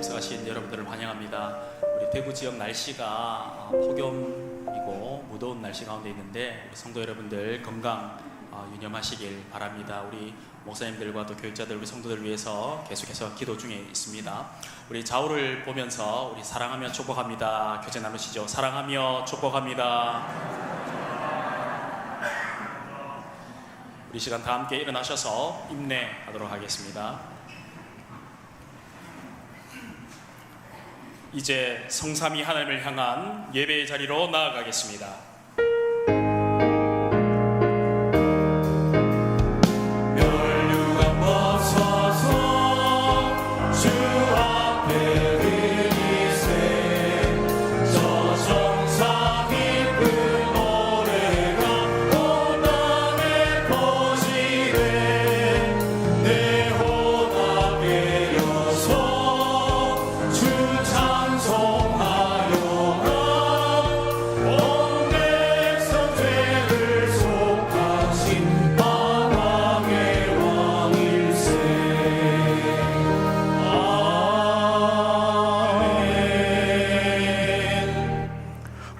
참석하신 여러분들을 환영합니다. 우리 대구 지역 날씨가 폭염이고 무더운 날씨 가운데 있는데 우리 성도 여러분들 건강 유념하시길 바랍니다. 우리 목사님들과 또 교육자들, 우리 성도들을 위해서 계속해서 기도 중에 있습니다. 우리 좌우를 보면서 우리 사랑하며 축복합니다 교제 나누시죠. 사랑하며 축복합니다. 우리 시간 다 함께 일어나셔서 임내하도록 하겠습니다. 이제 성삼위 하나님을 향한 예배의 자리로 나아가겠습니다.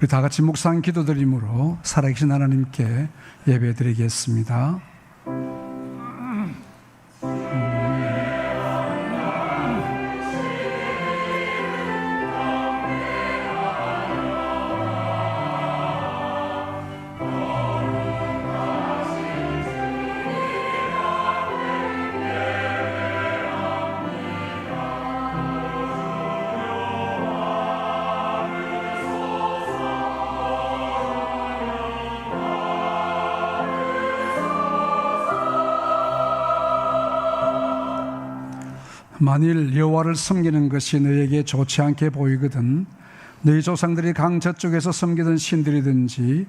우리 다 같이 묵상 기도드림으로 살아계신 하나님께 예배드리겠습니다. 만일 여호와를 섬기는 것이 너에게 좋지 않게 보이거든 너희 조상들이 강 저쪽에서 섬기던 신들이든지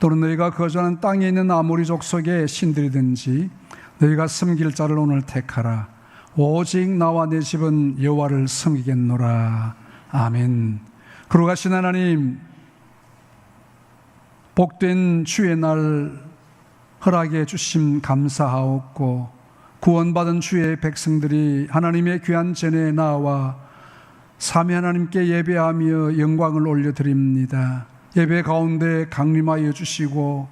또는 너희가 거주하는 땅에 있는 아모리 족속의 신들이든지 너희가 섬길 자를 오늘 택하라. 오직 나와 내 집은 여호와를 섬기겠노라. 아멘. 거룩하신 하나님, 복된 주의 날 허락해 주심 감사하옵고 구원받은 주의 백성들이 하나님의 귀한 전에 나와 삼위 하나님께 예배하며 영광을 올려드립니다. 예배 가운데 강림하여 주시고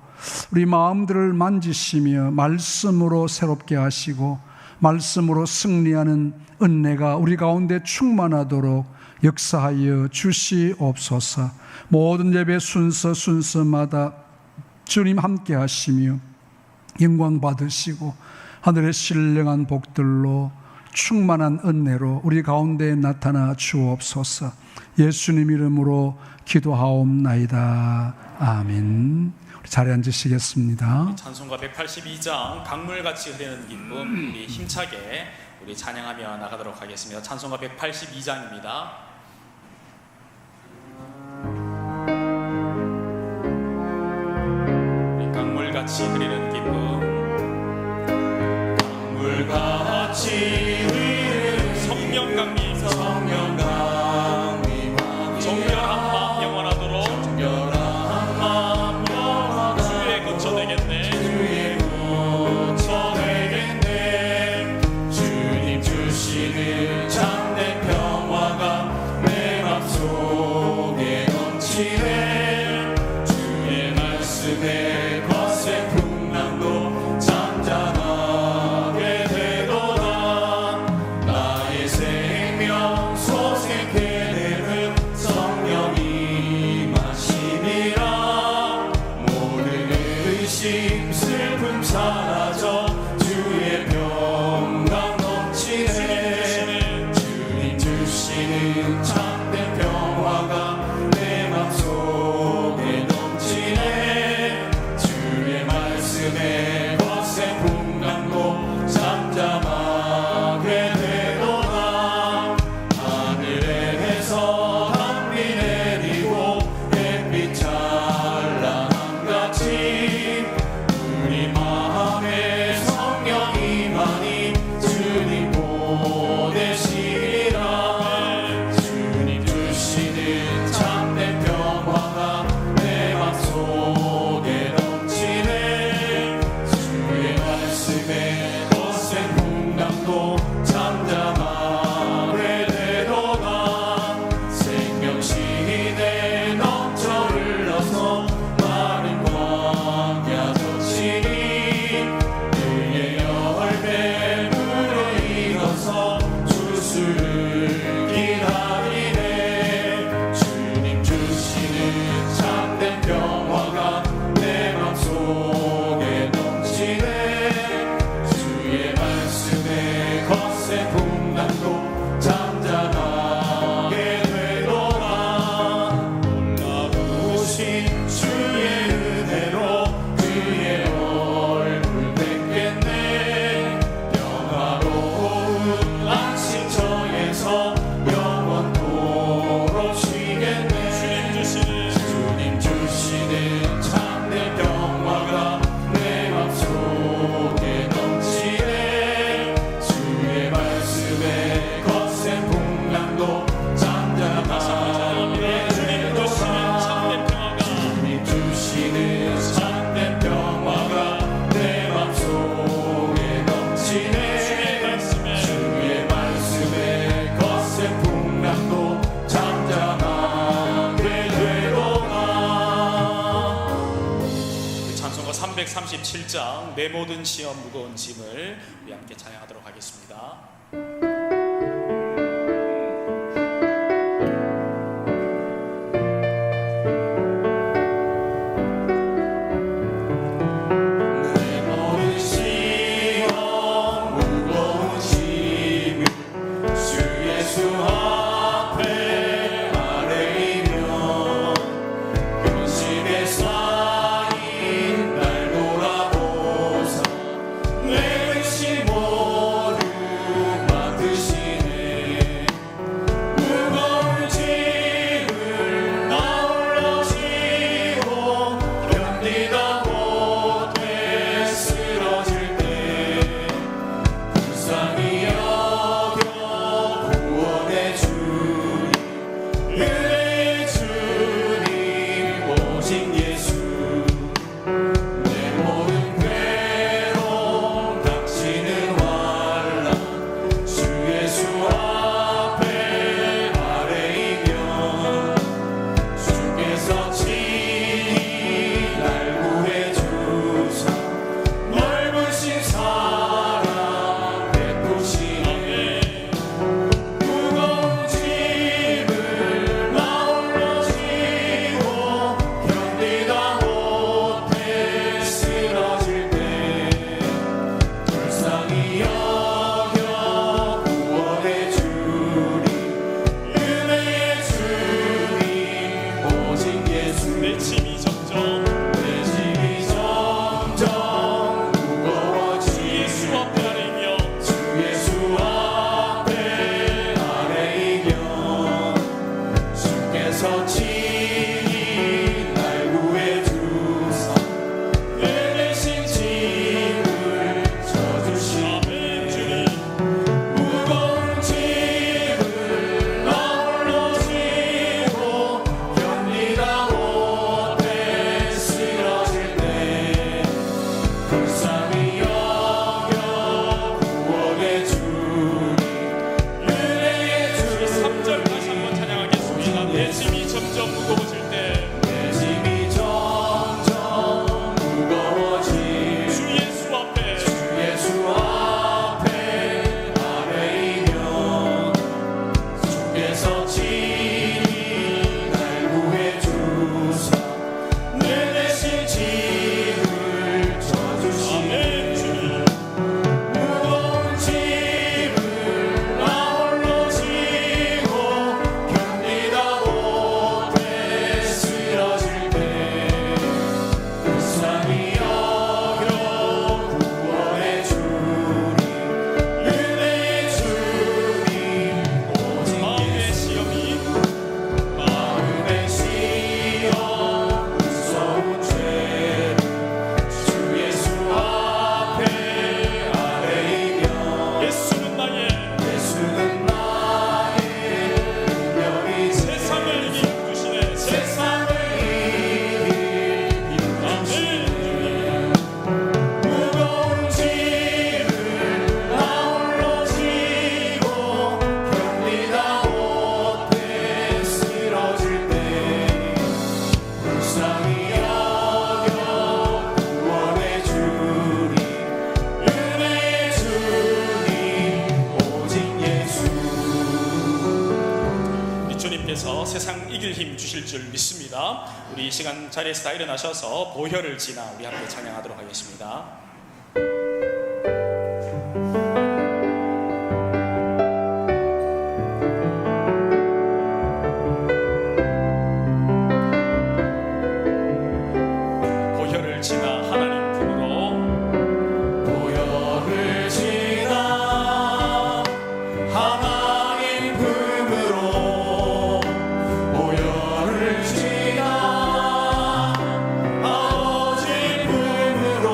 우리 마음들을 만지시며 말씀으로 새롭게 하시고 말씀으로 승리하는 은혜가 우리 가운데 충만하도록 역사하여 주시옵소서. 모든 예배 순서마다 주님 함께 하시며 영광 받으시고 하늘의 신령한 복들로 충만한 은혜로 우리 가운데 나타나 주옵소서. 예수님 이름으로 기도하옵나이다. 아멘. 우리 자리에 앉으시겠습니다. 찬송가 182장 강물같이 흐르는 기쁨, 우리 힘차게 우리 찬양하며 나가도록 하겠습니다. 찬송가 182장입니다. 우리 강물같이 흐르는 기쁨, 같이 흐르는 성령강림 정결한 마음 영원하도록 주의 거처 되겠네. 주님 주시는 참된 평화가 내 맘속에 넘치네. 주의 말씀에 거센 풍랑도 잠잠하게 슬픔 사라져 주의 평강 넘치네. 주님 주시는 참된 평화가 내 맘속에 넘치네. 주의 말씀에 거센 풍랑도 잠잠하게 되도다. 하늘에서 단비 내리고 햇빛 찬란함같이 우리 마음에 성령 임하니 주님 보내시리라. 주님 137장 내 모든 시험 무거운 짐을 우리 함께 찬양하도록 하겠습니다. 내 모든 시험 무거운 짐을 주 예수 앞에 아뢰이며 근심에 쌓인 날 돌아보사 내 근심 모두 맡으시네. 무거운 짐을 나 홀로 지고 견디다 못해 쓰러질 때 불쌍히 여겨 구원해 주니 은혜의 주님 오직 예수. 내 모든 괴로움 닥치는 환난 주 예수 앞에 아뢰이며 주께서 친히 날 구해주사 넓으신 사랑 베푸시네. 무거운 짐을 나 홀로 지고 견디다 못해 쓰러질 때 불쌍히 여겨 구원해 주니 은혜의 주님 오직 예수. 내 짐이 점점 내 짐이 점점 무거워지네. 예수 앞에 아뢰이며 주 예수 앞에 아뢰이며 주께서 친히 날 구해주사 내 대신 짐을 져주시네. 주님 무거운 짐을 나 홀로 지고 견디다 못해 쓰러질 때 불쌍히 여겨 구원해 주니 은혜의 주. 3절 다시 한번 찬양하겠습니다. 내 짐이 점점 무거워질 때 내 짐이 점점 무거워지 주 예수 앞에 주 예수 앞에 아뢰이며 주께서 친히 날 구해주사 내 대신 짐을 져주시네. 주님 무거운 짐을 나 홀로 지고 견디다 못해 쓰러질 때 불쌍히 여겨 구원해 주니 은혜의 주님 오직 마음의 시험이 마음의 시험 무서운 죄 주 예수 앞에 아뢰이며 예수는 나의 예수는 나의 능력이 세상을 이긴 주시네. 세상을 이길 힘주시네. 무거운 짐을 나 홀로 지고 견디다 못해 쓰러질 때 불쌍히 여겨 구원해 주니 은혜의 주님 오직 예수. 우리 주님께서 세상 이길 힘 주실 줄 믿습니다. 우리 이 시간 자리에서 다 일어나셔서 보혈을 지나 우리 함께 찬양하도록 하겠습니다. 보혈을 지나 하나님 품으로 보혈을 지나 하나님 품으로 보혈을 지나 아버지 품으로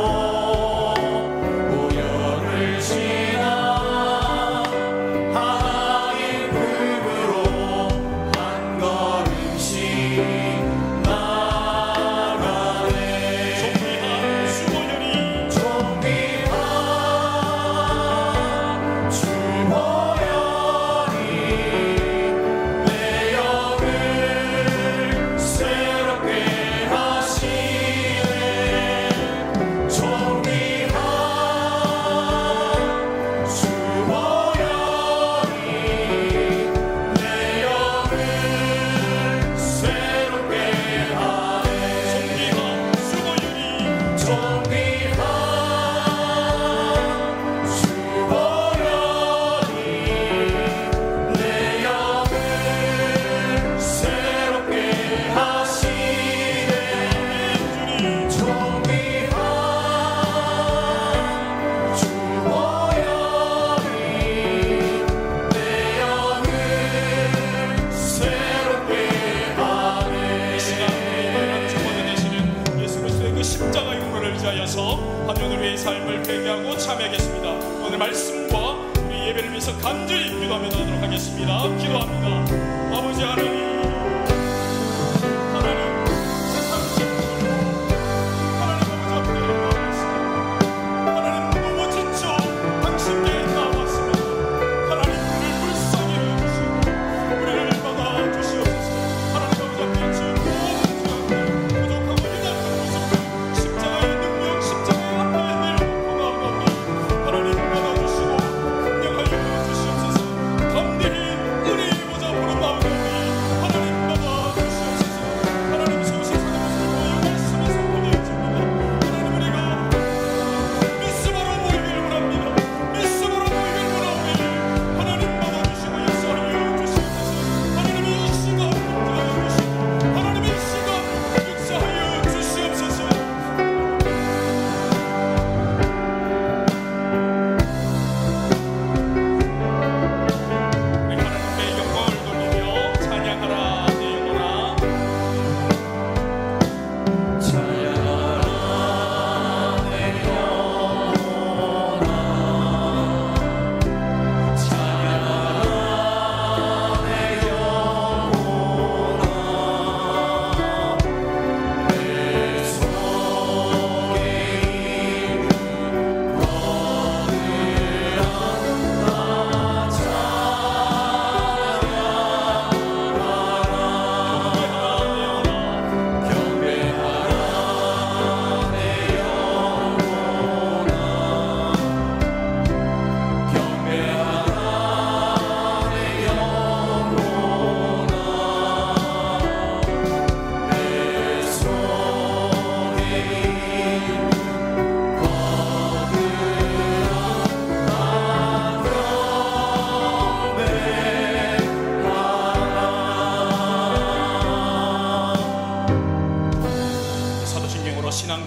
찬양하고 참여하겠습니다. 오늘 말씀과 우리 예배를 위해서 간절히 기도하며 나도록 하겠습니다. 기도합니다. 아버지 하나님,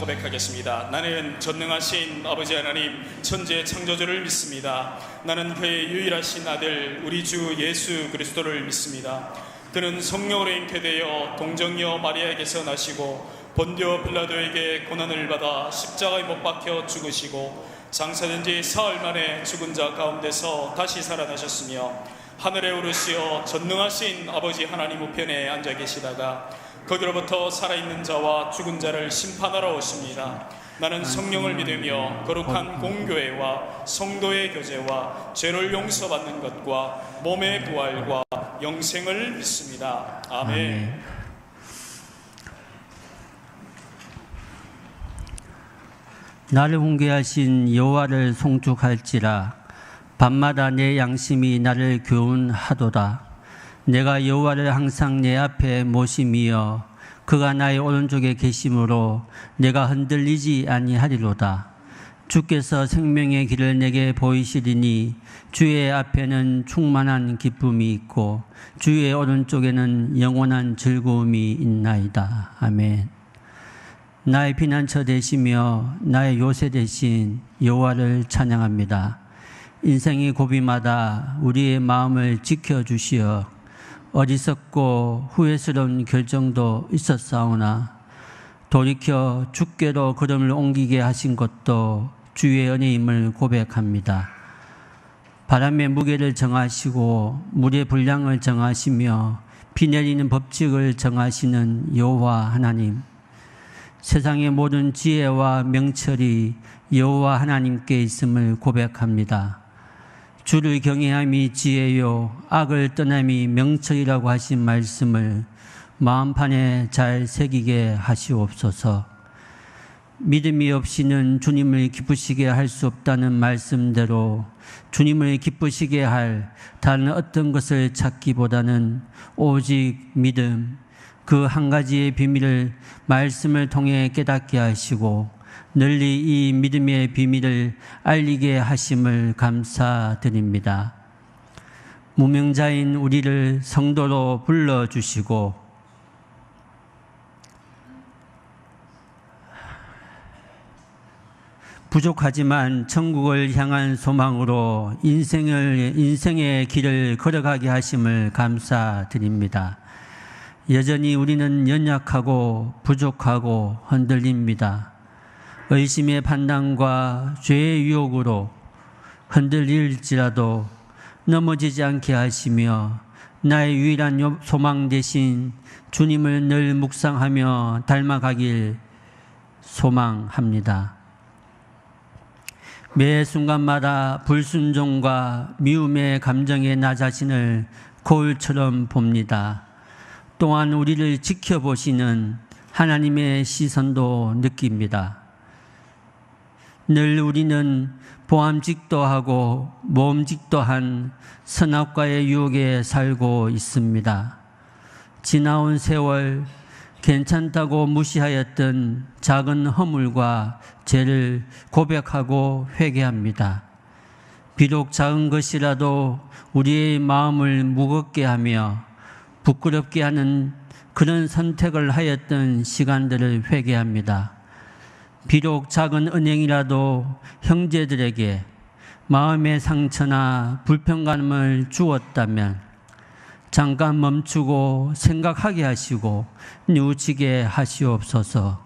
고백하겠습니다. 나는 전능하신 아버지 하나님 천지의 창조주를 믿습니다. 나는 그의 유일하신 아들 우리 주 예수 그리스도를 믿습니다. 그는 성령으로 잉태되어 동정녀 마리아에게서 나시고 본디오 빌라도에게 고난을 받아 십자가에 못 박혀 죽으시고 장사된 지 사흘 만에 죽은 자 가운데서 다시 살아나셨으며 하늘에 오르시어 전능하신 아버지 하나님 우편에 앉아 계시다가 거기로부터 살아있는 자와 죽은 자를 심판하러 오십니다. 나는 성령을 믿으며 거룩한 공교회와 성도의 교제와 죄를 용서받는 것과 몸의 부활과 영생을 믿습니다. 아멘. 나를 훈계하신 여호와를 송축할지라. 밤마다 내 양심이 나를 교훈하도다. 내가 여호와를 항상 내 앞에 모심이여 그가 나의 오른쪽에 계심으로 내가 흔들리지 아니하리로다. 주께서 생명의 길을 내게 보이시리니 주의 앞에는 충만한 기쁨이 있고 주의 오른쪽에는 영원한 즐거움이 있나이다. 아멘. 나의 피난처 되시며 나의 요새 되신 여호와를 찬양합니다. 인생의 고비마다 우리의 마음을 지켜주시어 어리석고 후회스러운 결정도 있었사오나 돌이켜 주께로 걸음을 옮기게 하신 것도 주의 은혜임을 고백합니다. 바람의 무게를 정하시고 물의 분량을 정하시며 비 내리는 법칙을 정하시는 여호와 하나님, 세상의 모든 지혜와 명철이 여호와 하나님께 있음을 고백합니다. 주를 경외함이 지혜요 악을 떠남이 명철이라고 하신 말씀을 마음판에 잘 새기게 하시옵소서. 믿음이 없이는 주님을 기쁘시게 할 수 없다는 말씀대로 주님을 기쁘시게 할 다른 어떤 것을 찾기보다는 오직 믿음, 그 한 가지의 비밀을 말씀을 통해 깨닫게 하시고 널리 이 믿음의 비밀을 알리게 하심을 감사드립니다. 무명자인 우리를 성도로 불러주시고 부족하지만 천국을 향한 소망으로 인생의 길을 걸어가게 하심을 감사드립니다. 여전히 우리는 연약하고 부족하고 흔들립니다. 의심의 판단과 죄의 유혹으로 흔들릴지라도 넘어지지 않게 하시며 나의 유일한 소망 되신 주님을 늘 묵상하며 닮아가길 소망합니다. 매 순간마다 불순종과 미움의 감정에 나 자신을 거울처럼 봅니다. 또한 우리를 지켜보시는 하나님의 시선도 느낍니다. 늘 우리는 보암직도 하고 모험직도 한 선악과의 유혹에 살고 있습니다. 지나온 세월 괜찮다고 무시하였던 작은 허물과 죄를 고백하고 회개합니다. 비록 작은 것이라도 우리의 마음을 무겁게 하며 부끄럽게 하는 그런 선택을 하였던 시간들을 회개합니다. 비록 작은 은행이라도 형제들에게 마음의 상처나 불편감을 주었다면 잠깐 멈추고 생각하게 하시고 뉘우치게 하시옵소서.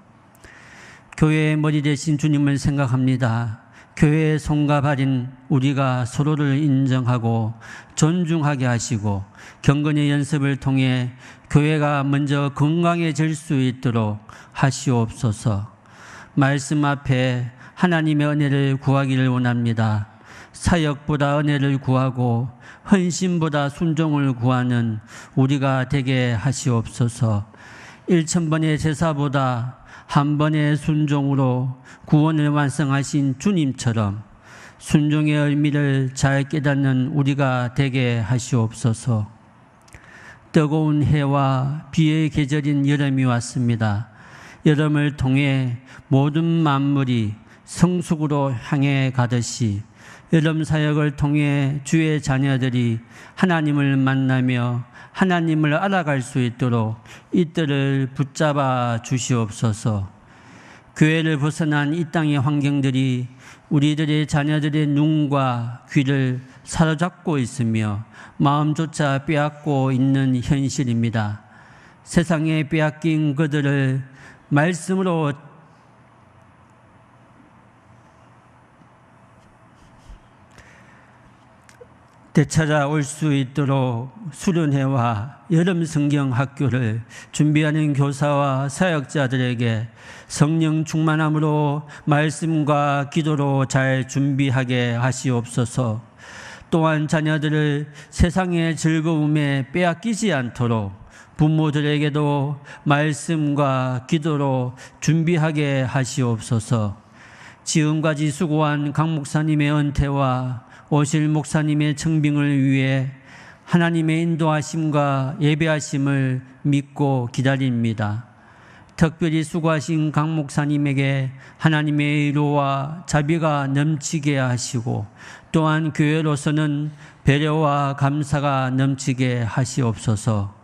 교회의 머리 되신 주님을 생각합니다. 교회의 손과 발인 우리가 서로를 인정하고 존중하게 하시고 경건의 연습을 통해 교회가 먼저 건강해질 수 있도록 하시옵소서. 말씀 앞에 하나님의 은혜를 구하기를 원합니다. 사역보다 은혜를 구하고 헌신보다 순종을 구하는 우리가 되게 하시옵소서. 1000번의 제사보다 한 번의 순종으로 구원을 완성하신 주님처럼 순종의 의미를 잘 깨닫는 우리가 되게 하시옵소서. 뜨거운 해와 비의 계절인 여름이 왔습니다. 여름을 통해 모든 만물이 성숙으로 향해 가듯이 여름 사역을 통해 주의 자녀들이 하나님을 만나며 하나님을 알아갈 수 있도록 이들을 붙잡아 주시옵소서. 교회를 벗어난 이 땅의 환경들이 우리들의 자녀들의 눈과 귀를 사로잡고 있으며 마음조차 빼앗고 있는 현실입니다. 세상에 빼앗긴 그들을 말씀으로 되찾아올 수 있도록 수련회와 여름 성경 학교를 준비하는 교사와 사역자들에게 성령 충만함으로 말씀과 기도로 잘 준비하게 하시옵소서. 또한 자녀들을 세상의 즐거움에 빼앗기지 않도록 부모들에게도 말씀과 기도로 준비하게 하시옵소서. 지금까지 수고한 강 목사님의 은퇴와 오실 목사님의 청빙을 위해 하나님의 인도하심과 예배하심을 믿고 기다립니다. 특별히 수고하신 강 목사님에게 하나님의 의로와 자비가 넘치게 하시고 또한 교회로서는 배려와 감사가 넘치게 하시옵소서.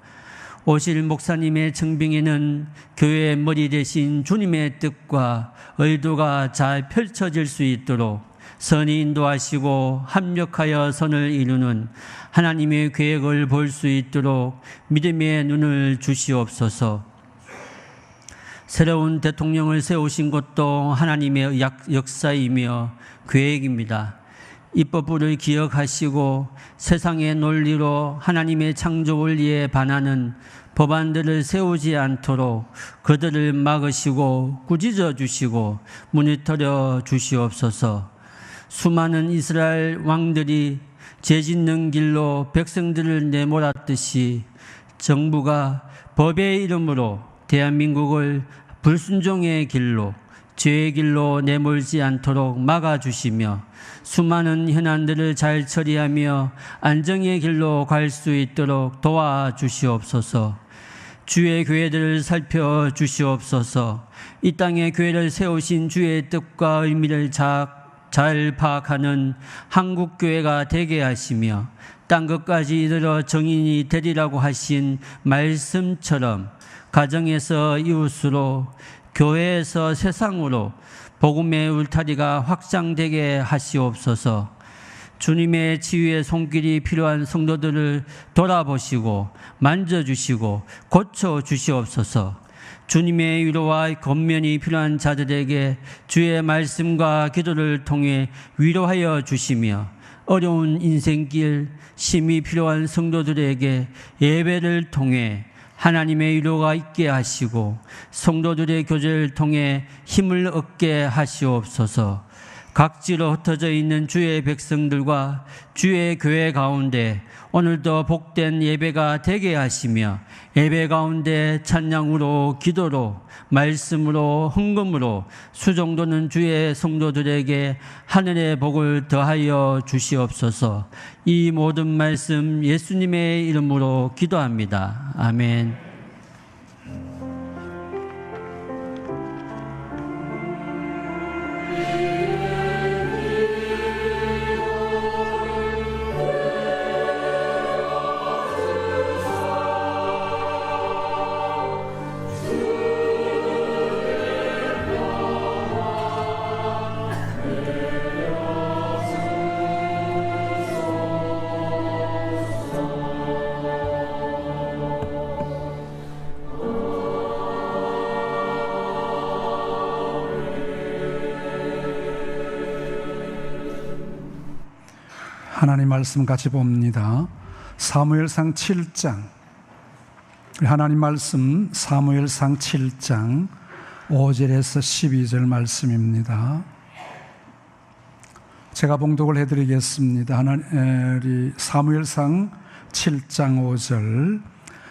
오실 목사님의 청빙에는 교회의 머리 대신 주님의 뜻과 의도가 잘 펼쳐질 수 있도록 선이 인도하시고 합력하여 선을 이루는 하나님의 계획을 볼 수 있도록 믿음의 눈을 주시옵소서. 새로운 대통령을 세우신 것도 하나님의 역사이며 계획입니다. 입법부를 기억하시고 세상의 논리로 하나님의 창조 원리에 반하는 법안들을 세우지 않도록 그들을 막으시고 꾸짖어 주시고 무너뜨려 주시옵소서. 수많은 이스라엘 왕들이 죄짓는 길로 백성들을 내몰았듯이 정부가 법의 이름으로 대한민국을 불순종의 길로 죄의 길로 내몰지 않도록 막아주시며 수많은 현안들을 잘 처리하며 안정의 길로 갈 수 있도록 도와주시옵소서. 주의 교회들을 살펴주시옵소서. 이 땅에 교회를 세우신 주의 뜻과 의미를 잘 파악하는 한국교회가 되게 하시며 땅 끝까지 이르러 정인이 되리라고 하신 말씀처럼 가정에서 이웃으로 교회에서 세상으로 복음의 울타리가 확장되게 하시옵소서. 주님의 치유의 손길이 필요한 성도들을 돌아보시고 만져주시고 고쳐주시옵소서. 주님의 위로와 권면이 필요한 자들에게 주의 말씀과 기도를 통해 위로하여 주시며 어려운 인생길 심히 필요한 성도들에게 예배를 통해 하나님의 위로가 있게 하시고 성도들의 교제를 통해 힘을 얻게 하시옵소서. 각지로 흩어져 있는 주의 백성들과 주의 교회 가운데 오늘도 복된 예배가 되게 하시며 예배 가운데 찬양으로 기도로 말씀으로 헌금으로 수종도는 주의 성도들에게 하늘의 복을 더하여 주시옵소서. 이 모든 말씀 예수님의 이름으로 기도합니다. 아멘. 하나님 말씀 같이 봅니다. 사무엘상 7장, 하나님 말씀 사무엘상 7장 5절에서 12절 말씀입니다. 제가 봉독을 해드리겠습니다. 사무엘상 7장 5절.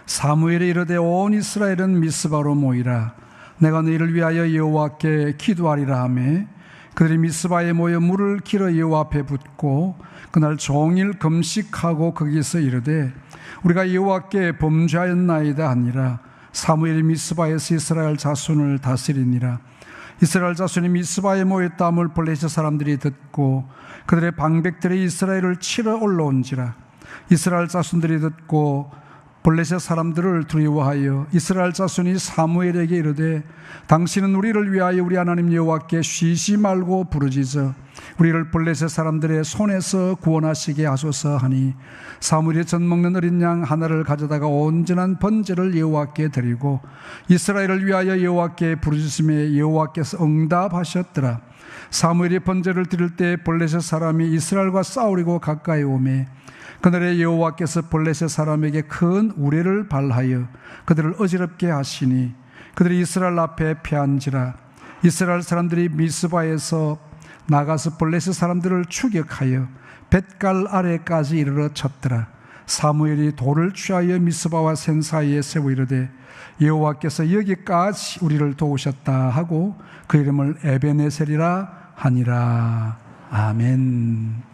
사무엘이 이르되 온 이스라엘은 미스바로 모이라. 내가 너희를 위하여 여호와께 기도하리라 하며 그들이 미스바에 모여 물을 길어 여호와 앞에 붓고 그날 종일 금식하고 거기서 이르되 우리가 여호와께 범죄하였나이다 하니라. 사무엘이 미스바에서 이스라엘 자손을 다스리니라. 이스라엘 자손이 미스바에 모였다함을 블레셋 사람들이 듣고 그들의 방백들이 이스라엘을 치러 올라온지라. 이스라엘 자손들이 듣고 블레셋 사람들을 두려워하여 이스라엘 자손이 사무엘에게 이르되 당신은 우리를 위하여 우리 하나님 여호와께 쉬지 말고 부르짖어 우리를 블레셋 사람들의 손에서 구원하시게 하소서 하니 사무엘이 젖 먹는 어린 양 하나를 가져다가 온전한 번제를 여호와께 드리고 이스라엘을 위하여 여호와께 부르짖음에 여호와께서 응답하셨더라. 사무엘이 번제를 드릴 때 블레셋 사람이 이스라엘과 싸우려고 가까이 오매 그날에 여호와께서 블레셋 사람에게 큰 우레를 발하여 그들을 어지럽게 하시니 그들이 이스라엘 앞에 패한지라. 이스라엘 사람들이 미스바에서 나가서 블레셋 사람들을 추격하여 뱃갈 아래까지 이르러 쳤더라. 사무엘이 돌을 취하여 미스바와 센 사이에 세워 이르되 여호와께서 여기까지 우리를 도우셨다 하고 그 이름을 에베네셀이라 하니라. 아멘.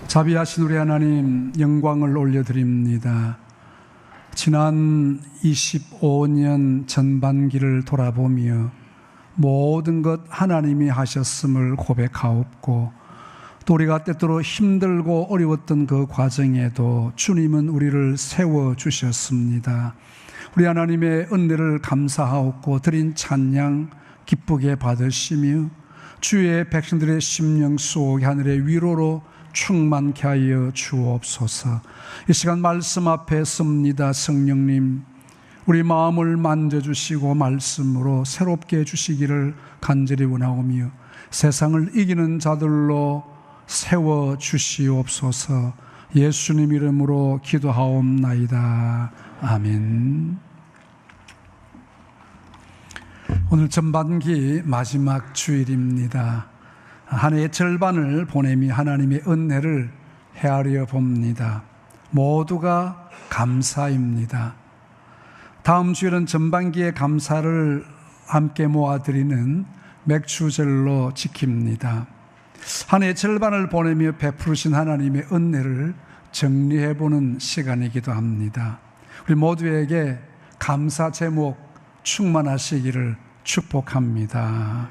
자비하신 우리 하나님, 영광을 올려드립니다. 지난 25년 전반기를 돌아보며 모든 것 하나님이 하셨음을 고백하옵고, 또 우리가 때때로 힘들고 어려웠던 그 과정에도 주님은 우리를 세워주셨습니다. 우리 하나님의 은혜를 감사하옵고 드린 찬양 기쁘게 받으시며 주의 백성들의 심령 속에 하늘의 위로로 충만케 하여 주옵소서. 이 시간 말씀 앞에 섭니다. 성령님, 우리 마음을 만져주시고 말씀으로 새롭게 해주시기를 간절히 원하오며 세상을 이기는 자들로 세워주시옵소서. 예수님 이름으로 기도하옵나이다. 아멘. 오늘 전반기 마지막 주일입니다. 한 해의 절반을 보내며 하나님의 은혜를 헤아려 봅니다. 모두가 감사입니다. 다음 주일은 전반기의 감사를 함께 모아드리는 맥주절로 지킵니다. 한 해의 절반을 보내며 베푸르신 하나님의 은혜를 정리해보는 시간이기도 합니다. 우리 모두에게 감사 제목 충만하시기를 축복합니다.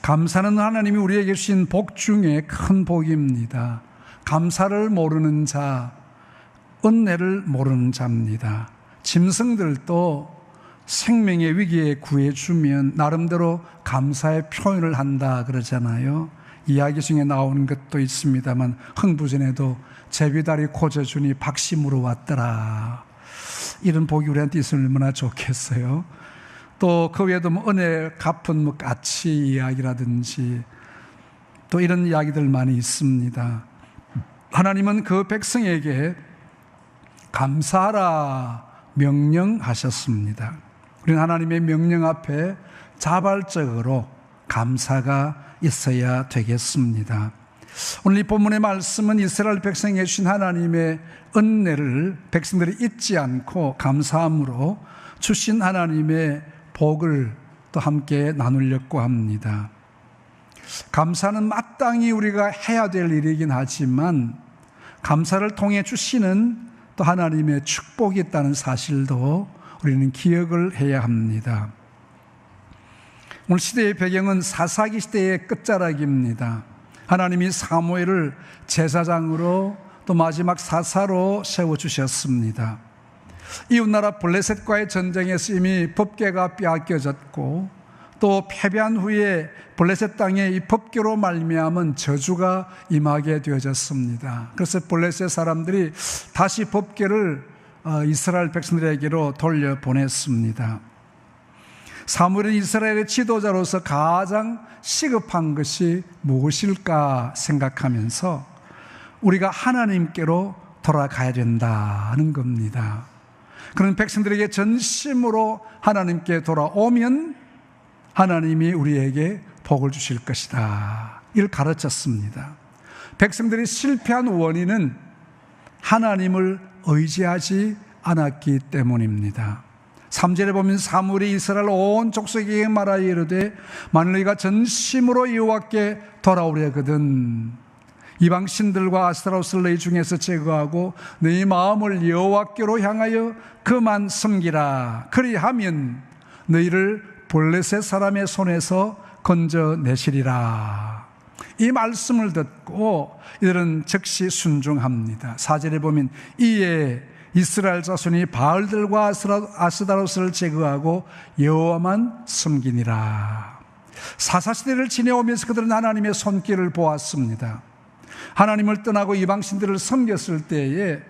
감사는 하나님이 우리에게 주신 복 중에 큰 복입니다. 감사를 모르는 자, 은혜를 모르는 자입니다. 짐승들도 생명의 위기에 구해주면 나름대로 감사의 표현을 한다 그러잖아요. 이야기 중에 나오는 것도 있습니다만, 흥부전에도 제비다리 고져주니 박심으로 왔더라. 이런 복이 우리한테 있으면 얼마나 좋겠어요. 또 그 외에도 은혜 갚은 가치 이야기라든지 또 이런 이야기들 많이 있습니다. 하나님은 그 백성에게 감사하라 명령하셨습니다. 우리는 하나님의 명령 앞에 자발적으로 감사가 있어야 되겠습니다. 오늘 이 본문의 말씀은 이스라엘 백성에게 주신 하나님의 은혜를 백성들이 잊지 않고 감사함으로 주신 하나님의 복을 또 함께 나누려고 합니다. 감사는 마땅히 우리가 해야 될 일이긴 하지만 감사를 통해 주시는 또 하나님의 축복이 있다는 사실도 우리는 기억을 해야 합니다. 오늘 시대의 배경은 사사기 시대의 끝자락입니다. 하나님이 사무엘을 제사장으로 또 마지막 사사로 세워주셨습니다. 이웃나라 블레셋과의 전쟁에서 이미 법궤가 빼앗겨졌고 또 패배한 후에 블레셋 땅에 이 법궤로 말미암은 저주가 임하게 되어졌습니다. 그래서 블레셋 사람들이 다시 법궤를 이스라엘 백성들에게로 돌려보냈습니다. 사무엘은 이스라엘의 지도자로서 가장 시급한 것이 무엇일까 생각하면서 우리가 하나님께로 돌아가야 된다는 겁니다. 그런 백성들에게 전심으로 하나님께 돌아오면 하나님이 우리에게 복을 주실 것이다. 이를 가르쳤습니다. 백성들이 실패한 원인은 하나님을 의지하지 않았기 때문입니다. 3절에 보면 사무엘이 이스라엘 온 족속에게 말하여 이르되 만일 너희가 전심으로 여호와께 돌아오려거든 이방 신들과 아스타로스를 너희 중에서 제거하고 너희 마음을 여호와께로 향하여 그만 섬기라. 그리하면 너희를 블레셋 사람의 손에서 건져내시리라. 이 말씀을 듣고 이들은 즉시 순종합니다. 4절에 보면 이에 이스라엘 자손이 바알들과 아스타로스를 제거하고 여호와만 섬기니라. 사사시대를 지내오면서 그들은 하나님의 손길을 보았습니다. 하나님을 떠나고 이방신들을 섬겼을 때에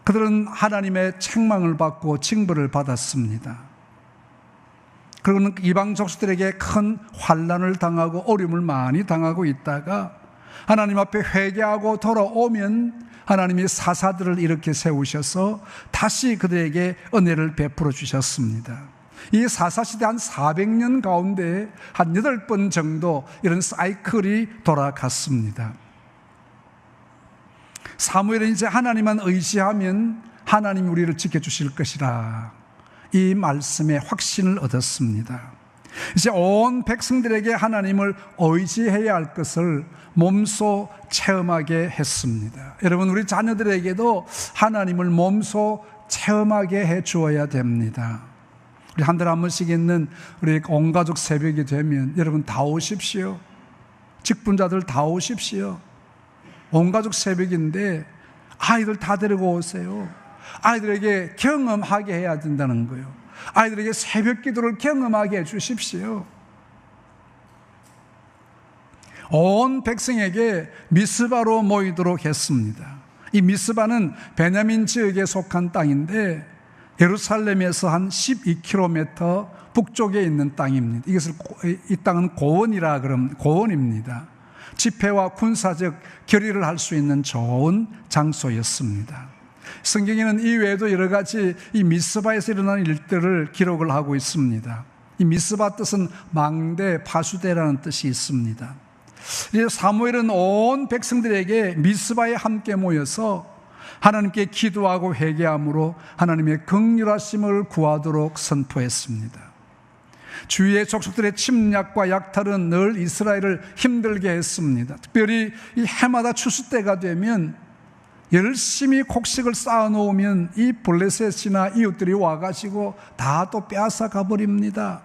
그들은 하나님의 책망을 받고 징벌을 받았습니다. 그리고는 이방 족속들에게 큰 환난을 당하고 어려움을 많이 당하고 있다가 하나님 앞에 회개하고 돌아오면 하나님이 사사들을 이렇게 세우셔서 다시 그들에게 은혜를 베풀어 주셨습니다. 이 사사시대 한 400년 가운데 한 8번 정도 이런 사이클이 돌아갔습니다. 사무엘은 이제 하나님만 의지하면 하나님이 우리를 지켜주실 것이라 이 말씀에 확신을 얻었습니다. 이제 온 백성들에게 하나님을 의지해야 할 것을 몸소 체험하게 했습니다. 여러분, 우리 자녀들에게도 하나님을 몸소 체험하게 해 주어야 됩니다. 우리 한 달에 한 번씩 있는 우리 온 가족 새벽이 되면 여러분 다 오십시오. 직분자들 다 오십시오. 온 가족 새벽인데 아이들 다 데리고 오세요. 아이들에게 경험하게 해야 된다는 거예요. 아이들에게 새벽 기도를 경험하게 해 주십시오. 온 백성에게 미스바로 모이도록 했습니다. 이 미스바는 베냐민 지역에 속한 땅인데 예루살렘에서 한 12km 북쪽에 있는 땅입니다. 이 땅은 고원이라 그러면 고원입니다. 집회와 군사적 결의를 할 수 있는 좋은 장소였습니다. 성경에는 이 외에도 여러 가지 이 미스바에서 일어나는 일들을 기록을 하고 있습니다. 이 미스바 뜻은 망대, 파수대라는 뜻이 있습니다. 사무엘은 온 백성들에게 미스바에 함께 모여서 하나님께 기도하고 회개함으로 하나님의 긍휼하심을 구하도록 선포했습니다. 주위의 족속들의 침략과 약탈은 늘 이스라엘을 힘들게 했습니다. 특별히 이 해마다 추수 때가 되면 열심히 곡식을 쌓아놓으면 이 블레셋이나 이웃들이 와가지고 다 또 빼앗아 가버립니다.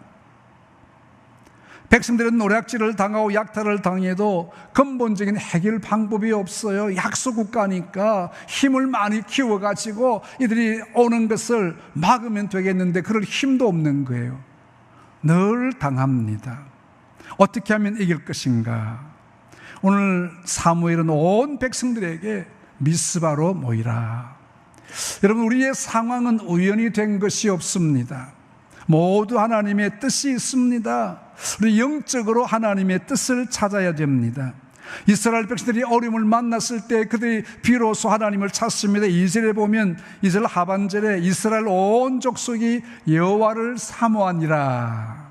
백성들은 노략질을 당하고 약탈을 당해도 근본적인 해결 방법이 없어요. 약소국가니까 힘을 많이 키워가지고 이들이 오는 것을 막으면 되겠는데 그럴 힘도 없는 거예요. 늘 당합니다. 어떻게 하면 이길 것인가? 오늘 사무엘은 온 백성들에게 미스바로 모이라. 여러분, 우리의 상황은 우연히 된 것이 없습니다. 모두 하나님의 뜻이 있습니다. 우리 영적으로 하나님의 뜻을 찾아야 됩니다. 이스라엘 백성들이 어려움을 만났을 때 그들이 비로소 하나님을 찾습니다. 2절에 보면 2절 하반절에 이스라엘 온 족속이 여호와를 사모하니라.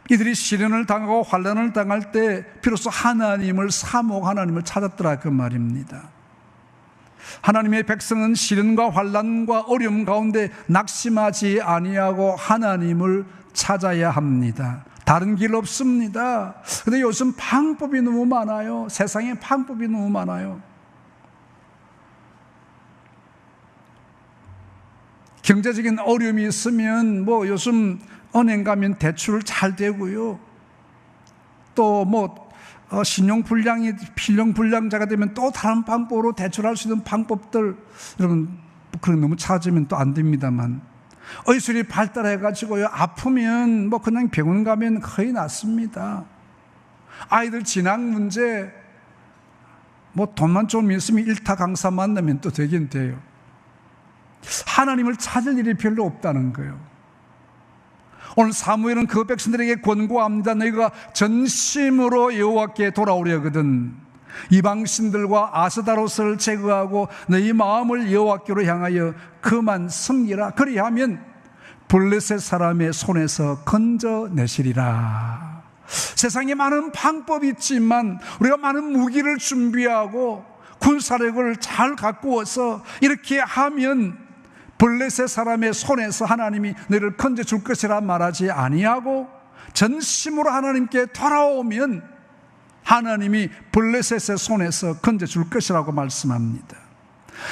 이들이 시련을 당하고 환난을 당할 때 비로소 하나님을 사모하고 하나님을 찾았더라, 그 말입니다. 하나님의 백성은 시련과 환난과 어려움 가운데 낙심하지 아니하고 하나님을 찾아야 합니다. 다른 길 없습니다. 그런데 요즘 방법이 너무 많아요. 세상에 방법이 너무 많아요. 경제적인 어려움이 있으면 요즘 은행 가면 대출 잘 되고요. 또 신용불량이 필령불량자가 되면 또 다른 방법으로 대출할 수 있는 방법들, 여러분 그런 너무 찾으면 또 안 됩니다만 의술이 발달해가지고요, 아프면 그냥 병원 가면 거의 낫습니다. 아이들 진학 문제 돈만 좀 있으면 일타 강사 만나면 또 되긴 돼요. 하나님을 찾을 일이 별로 없다는 거예요. 오늘 사무엘은 그 백성들에게 권고합니다. 너희가 전심으로 여호와께 돌아오려거든 이방신들과 아스다롯을 제거하고 너희 마음을 여호와께로 향하여 그만 섬기라. 그리하면 블레셋 사람의 손에서 건져내시리라. 세상에 많은 방법이 있지만 우리가 많은 무기를 준비하고 군사력을 잘 갖고서 이렇게 하면 블레셋 사람의 손에서 하나님이 너희를 건져줄 것이라 말하지 아니하고 전심으로 하나님께 돌아오면 하나님이 블레셋의 손에서 건져줄 것이라고 말씀합니다.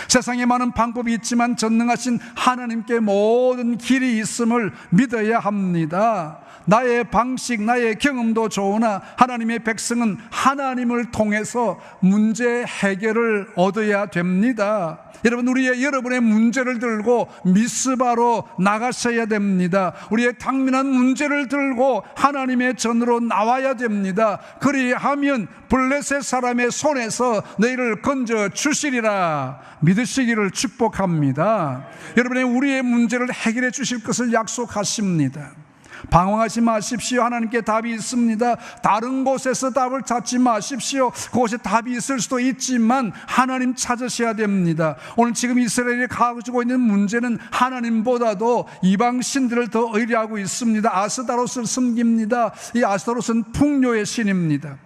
세상에 많은 방법이 있지만 전능하신 하나님께 모든 길이 있음을 믿어야 합니다. 나의 방식, 나의 경험도 좋으나 하나님의 백성은 하나님을 통해서 문제 해결을 얻어야 됩니다. 여러분의 문제를 들고 미스바로 나가셔야 됩니다. 우리의 당면한 문제를 들고 하나님의 전으로 나와야 됩니다. 그리하면 블레셋 사람의 손에서 너희를 건져 주시리라 믿으시기를 축복합니다. 우리의 문제를 해결해 주실 것을 약속하십니다. 방황하지 마십시오. 하나님께 답이 있습니다. 다른 곳에서 답을 찾지 마십시오. 그곳에 답이 있을 수도 있지만 하나님 찾으셔야 됩니다. 오늘 지금 이스라엘이 가지고 있는 문제는 하나님보다도 이방신들을 더 의뢰하고 있습니다. 아스다롯을 섬깁니다. 이 아스다롯은 풍요의 신입니다.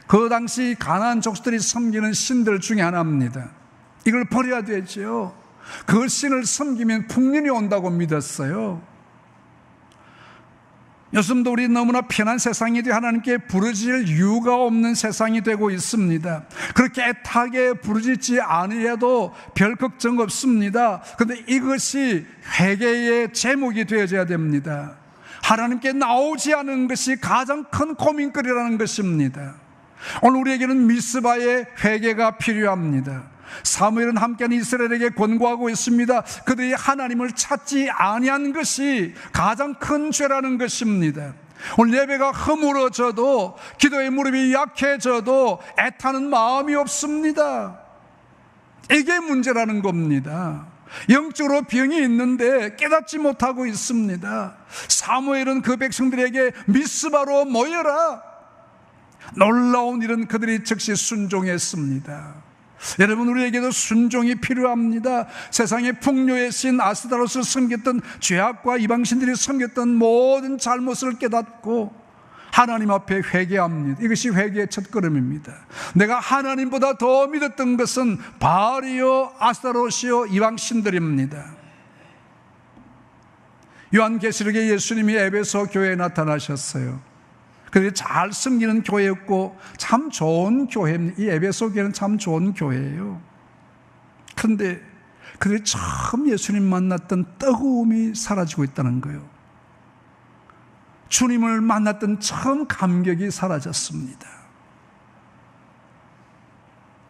그 당시 가나안 족속들이 섬기는 신들 중에 하나입니다. 이걸 버려야 되죠. 그 신을 섬기면 풍년이 온다고 믿었어요. 요즘도 우리 너무나 편한 세상이 되어 하나님께 부르짖을 이유가 없는 세상이 되고 있습니다. 그렇게 애타게 부르짖지 않으려도 별 걱정 없습니다. 그런데 이것이 회개의 제목이 되어져야 됩니다. 하나님께 나오지 않은 것이 가장 큰 고민거리라는 것입니다. 오늘 우리에게는 미스바의 회개가 필요합니다. 사무엘은 함께하는 이스라엘에게 권고하고 있습니다. 그들이 하나님을 찾지 아니한 것이 가장 큰 죄라는 것입니다. 오늘 예배가 허물어져도, 기도의 무릎이 약해져도 애타는 마음이 없습니다. 이게 문제라는 겁니다. 영적으로 병이 있는데 깨닫지 못하고 있습니다. 사무엘은 그 백성들에게 미스바로 모여라. 놀라운 일은 그들이 즉시 순종했습니다. 여러분, 우리에게도 순종이 필요합니다. 세상의 풍요의 신 아스타로스를 섬겼던, 죄악과 이방신들이 섬겼던 모든 잘못을 깨닫고 하나님 앞에 회개합니다. 이것이 회개의 첫걸음입니다. 내가 하나님보다 더 믿었던 것은 바알이요 아스타로스요 이방신들입니다. 요한계시록에 예수님이 에베소 교회에 나타나셨어요. 그들이 잘 섬기는 교회였고 참 좋은 교회입니다. 이 에베소 교회는 참 좋은 교회예요. 그런데 그들이 처음 예수님 만났던 뜨거움이 사라지고 있다는 거예요. 주님을 만났던 처음 감격이 사라졌습니다.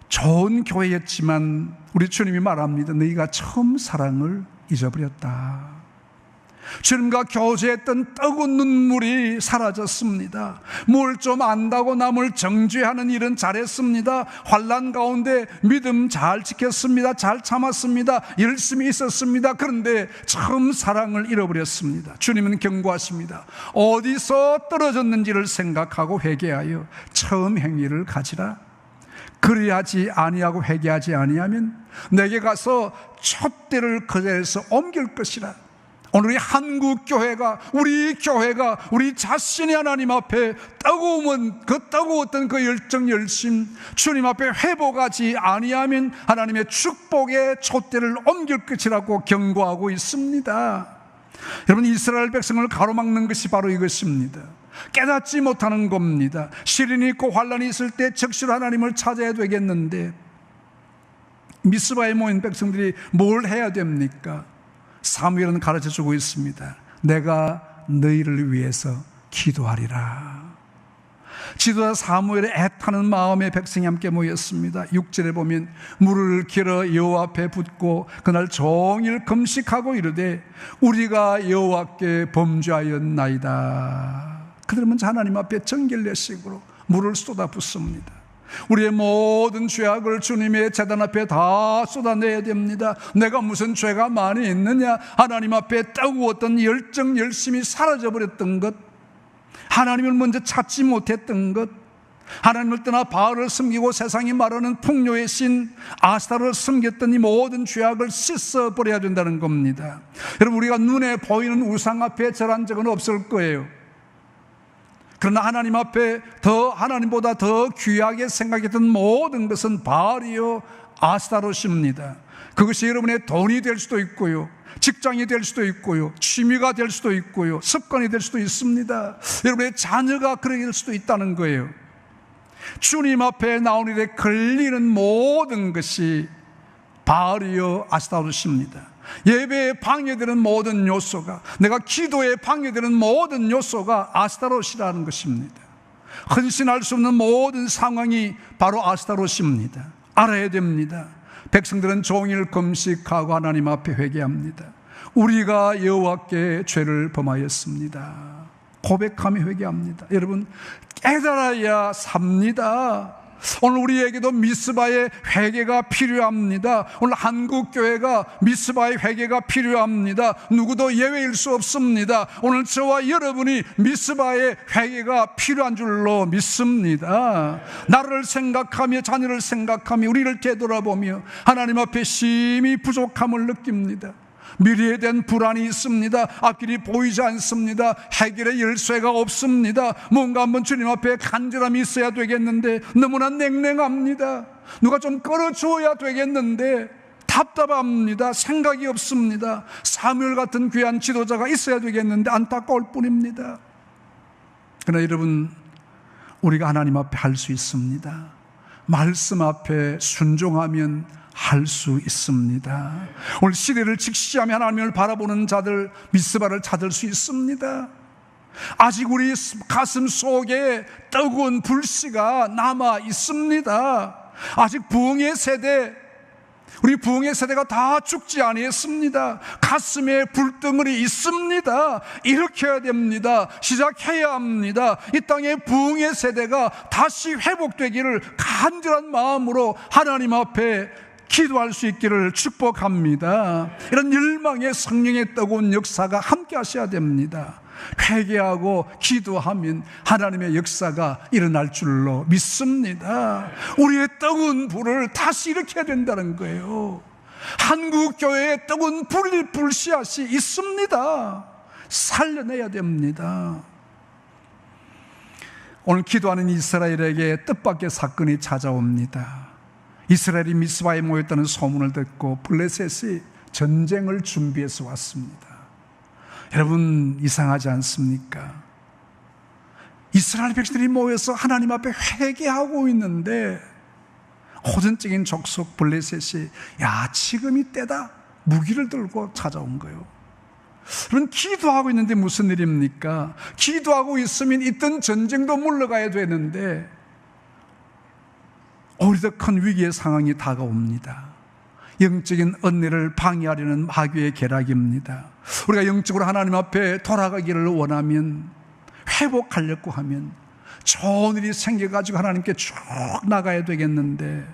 좋은 교회였지만 우리 주님이 말합니다. 너희가 처음 사랑을 잊어버렸다. 주님과 교제했던 뜨거운 눈물이 사라졌습니다. 뭘 좀 안다고 남을 정죄하는 일은 잘했습니다. 환난 가운데 믿음 잘 지켰습니다. 잘 참았습니다. 열심히 있었습니다. 그런데 처음 사랑을 잃어버렸습니다. 주님은 경고하십니다. 어디서 떨어졌는지를 생각하고 회개하여 처음 행위를 가지라. 그리하지 아니하고 회개하지 아니하면 내게 가서 촛대를 그 자리에서 옮길 것이라. 오늘 우리 한국교회가, 우리 교회가 우리 자신의 하나님 앞에 뜨거웠던 그 열정, 열심, 주님 앞에 회복하지 아니하면 하나님의 축복의 촛대를 옮길 것이라고 경고하고 있습니다. 여러분, 이스라엘 백성을 가로막는 것이 바로 이것입니다. 깨닫지 못하는 겁니다. 시련이 있고 환난이 있을 때 적시로 하나님을 찾아야 되겠는데 미스바에 모인 백성들이 뭘 해야 됩니까? 사무엘은 가르쳐주고 있습니다. 내가 너희를 위해서 기도하리라. 지도자 사무엘의 애타는 마음의 백성이 함께 모였습니다. 6절에 보면 무릎을 길어 여호와 앞에 붓고 그날 종일 금식하고 이르되 우리가 여호와께 범죄하였나이다. 그들은 먼저 하나님 앞에 정결례식으로 물을 쏟아 붓습니다. 우리의 모든 죄악을 주님의 제단 앞에 다 쏟아내야 됩니다. 내가 무슨 죄가 많이 있느냐? 하나님 앞에 뜨거웠던 열정, 열심이 사라져버렸던 것, 하나님을 먼저 찾지 못했던 것, 하나님을 떠나 바알을 섬기고 세상이 말하는 풍요의 신 아스타를 섬겼던 이 모든 죄악을 씻어버려야 된다는 겁니다. 여러분, 우리가 눈에 보이는 우상 앞에 절한 적은 없을 거예요. 그러나 하나님 앞에 하나님보다 더 귀하게 생각했던 모든 것은 바알이요 아스타롯입니다. 그것이 여러분의 돈이 될 수도 있고요, 직장이 될 수도 있고요, 취미가 될 수도 있고요, 습관이 될 수도 있습니다. 여러분의 자녀가 그러게 될 수도 있다는 거예요. 주님 앞에 나온 일에 걸리는 모든 것이 바알이요 아스타롯입니다. 예배에 방해되는 모든 요소가, 내가 기도에 방해되는 모든 요소가 아스타롯이라는 것입니다. 헌신할 수 없는 모든 상황이 바로 아스타롯입니다. 알아야 됩니다. 백성들은 종일 금식하고 하나님 앞에 회개합니다. 우리가 여호와께 죄를 범하였습니다. 고백하며 회개합니다. 여러분, 깨달아야 삽니다. 오늘 우리에게도 미스바의 회개가 필요합니다. 오늘 한국교회가 미스바의 회개가 필요합니다. 누구도 예외일 수 없습니다. 오늘 저와 여러분이 미스바의 회개가 필요한 줄로 믿습니다. 나를 생각하며 자녀를 생각하며 우리를 되돌아보며 하나님 앞에 심히 부족함을 느낍니다. 미래에 대한 불안이 있습니다. 앞길이 보이지 않습니다. 해결의 열쇠가 없습니다. 뭔가 한번 주님 앞에 간절함이 있어야 되겠는데 너무나 냉랭합니다. 누가 좀 끌어주어야 되겠는데 답답합니다. 생각이 없습니다. 사무엘 같은 귀한 지도자가 있어야 되겠는데 안타까울 뿐입니다. 그러나 여러분, 우리가 하나님 앞에 할 수 있습니다. 말씀 앞에 순종하면 할 수 있습니다. 오늘 시대를 직시하며 하나님을 바라보는 자들, 미스바를 찾을 수 있습니다. 아직 우리 가슴 속에 뜨거운 불씨가 남아 있습니다. 아직 부흥의 세대, 우리 부흥의 세대가 다 죽지 아니했습니다. 가슴에 불덩어리 있습니다. 일으켜야 됩니다. 시작해야 합니다. 이 땅의 부흥의 세대가 다시 회복되기를 간절한 마음으로 하나님 앞에 기도할 수 있기를 축복합니다. 이런 열망의 성령의 뜨거운 역사가 함께 하셔야 됩니다. 회개하고 기도하면 하나님의 역사가 일어날 줄로 믿습니다. 우리의 뜨거운 불을 다시 일으켜야 된다는 거예요. 한국 교회에 뜨거운 불씨앗이 있습니다. 살려내야 됩니다. 오늘 기도하는 이스라엘에게 뜻밖의 사건이 찾아옵니다. 이스라엘이 미스바에 모였다는 소문을 듣고 블레셋이 전쟁을 준비해서 왔습니다. 여러분, 이상하지 않습니까? 이스라엘 백성들이 모여서 하나님 앞에 회개하고 있는데 호전적인 족속 블레셋이 야, 지금이 때다, 무기를 들고 찾아온 거예요. 여러분, 기도하고 있는데 무슨 일입니까? 기도하고 있으면 있던 전쟁도 물러가야 되는데 오히려 더 큰 위기의 상황이 다가옵니다. 영적인 은혜를 방해하려는 마귀의 계략입니다. 우리가 영적으로 하나님 앞에 돌아가기를 원하면, 회복하려고 하면 좋은 일이 생겨가지고 하나님께 쭉 나가야 되겠는데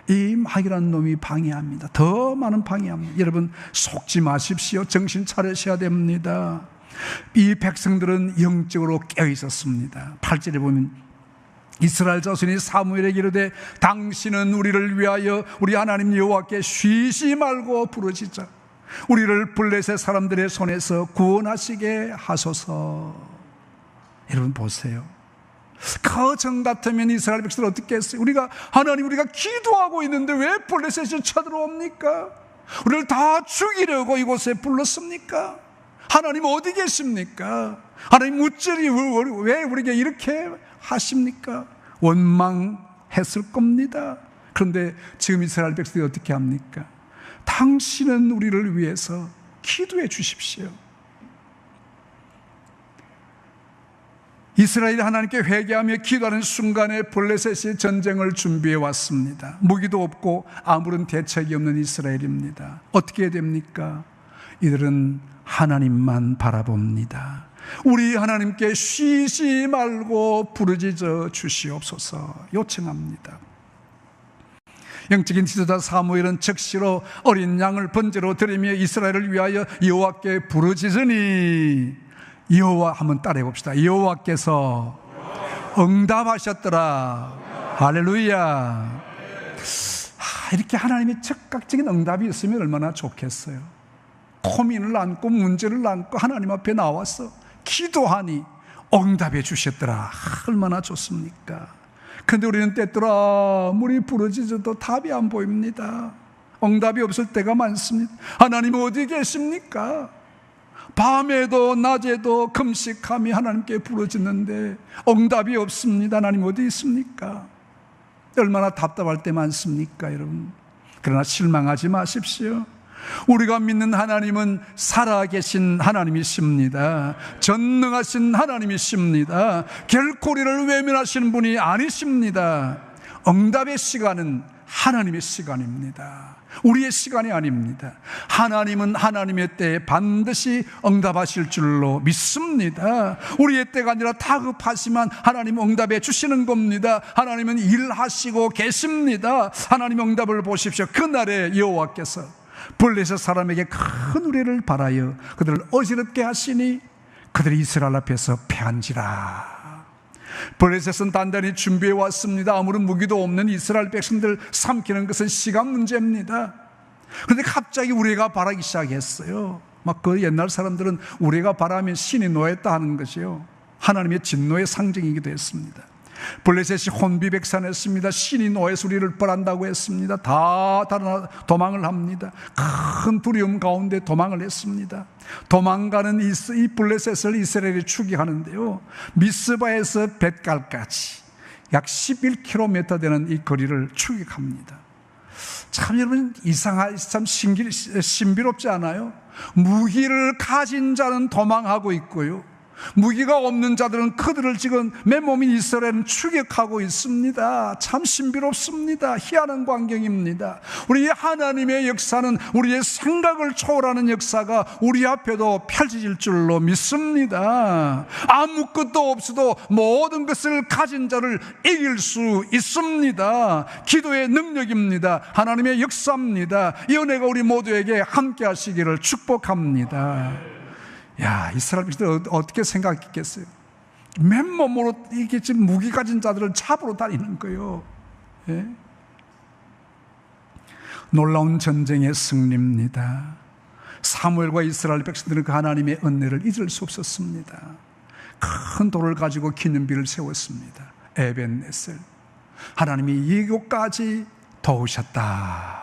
이 마귀라는 놈이 방해합니다. 더 많은 방해합니다. 여러분, 속지 마십시오. 정신 차리셔야 됩니다. 이 백성들은 영적으로 깨어 있었습니다. 8절에 보면 이스라엘 자손이 사무엘에게 이르되 당신은 우리를 위하여 우리 하나님 여호와께 쉬지 말고 부르짖자. 우리를 블레셋 사람들의 손에서 구원하시게 하소서. 여러분 보세요. 그 전 같으면 이스라엘 백성들 어떻게 했어요? 우리가 기도하고 있는데 왜 블레셋이 쳐들어옵니까? 우리를 다 죽이려고 이곳에 불렀습니까? 하나님 어디 계십니까? 하나님 우째리 왜 우리에게 이렇게 하십니까? 원망했을 겁니다. 그런데 지금 이스라엘 백성들이 어떻게 합니까? 당신은 우리를 위해서 기도해 주십시오. 이스라엘이 하나님께 회개하며 기도하는 순간에 블레셋이 전쟁을 준비해 왔습니다. 무기도 없고 아무런 대책이 없는 이스라엘입니다. 어떻게 해야 됩니까? 이들은 하나님만 바라봅니다. 우리 하나님께 쉬지 말고 부르짖어 주시옵소서 요청합니다. 영적인 지도자 사무엘은 즉시로 어린 양을 번제로 드리며 이스라엘을 위하여 여호와께 부르짖으니, 여호와 한번 따라해 봅시다. 여호와께서 응답하셨더라. 할렐루야. 이렇게 하나님의 즉각적인 응답이 있으면 얼마나 좋겠어요. 고민을 안고 문제를 안고 하나님 앞에 나와서 기도하니 응답해 주셨더라. 얼마나 좋습니까? 그런데 우리는 때때로 아무리 부르짖어도 답이 안 보입니다. 응답이 없을 때가 많습니다. 하나님 어디 계십니까? 밤에도 낮에도 금식하며 하나님께 부르짖는데 응답이 없습니다. 하나님 어디 있습니까? 얼마나 답답할 때 많습니까, 여러분? 그러나 실망하지 마십시오. 우리가 믿는 하나님은 살아계신 하나님이십니다. 전능하신 하나님이십니다. 결코 우리를 외면하시는 분이 아니십니다. 응답의 시간은 하나님의 시간입니다. 우리의 시간이 아닙니다. 하나님은 하나님의 때에 반드시 응답하실 줄로 믿습니다. 우리의 때가 아니라 다급하지만 하나님 응답해 주시는 겁니다. 하나님은 일하시고 계십니다. 하나님 응답을 보십시오. 그날에 여호와께서 블레셋 사람에게 큰 우레를 발하여 그들을 어지럽게 하시니 그들이 이스라엘 앞에서 패한지라. 블레셋은 단단히 준비해 왔습니다. 아무런 무기도 없는 이스라엘 백성들 삼키는 것은 시간 문제입니다. 그런데 갑자기 우레가 발하기 시작했어요. 막 그 옛날 사람들은 우레가 발하면 신이 노했다 하는 것이요, 하나님의 진노의 상징이기도 했습니다. 블레셋이 혼비백산했습니다. 신이 노에서 우리를 벌한다고 했습니다. 다 도망을 합니다. 큰 두려움 가운데 도망을 했습니다. 도망가는 이 블레셋을 이스라엘이 추격하는데요, 미스바에서 벳갈까지 약 11km 되는 이 거리를 추격합니다. 참 여러분, 참 신비롭지 않아요? 무기를 가진 자는 도망하고 있고요, 무기가 없는 자들은 그들을 지금 맨몸인 이스라엘은 추격하고 있습니다. 참 신비롭습니다. 희한한 광경입니다. 우리 하나님의 역사는 우리의 생각을 초월하는 역사가 우리 앞에도 펼쳐질 줄로 믿습니다. 아무것도 없어도 모든 것을 가진 자를 이길 수 있습니다. 기도의 능력입니다. 하나님의 역사입니다. 이 은혜가 우리 모두에게 함께 하시기를 축복합니다. 야, 이스라엘 백성들 어떻게 생각했겠어요? 맨몸으로 이게 지금 무기 가진 자들을 잡으러 다니는 거예요. 예? 놀라운 전쟁의 승리입니다. 사무엘과 이스라엘 백성들은 그 하나님의 은혜를 잊을 수 없었습니다. 큰 돌을 가지고 기념비를 세웠습니다. 에벤네셀, 하나님이 이곳까지 도우셨다.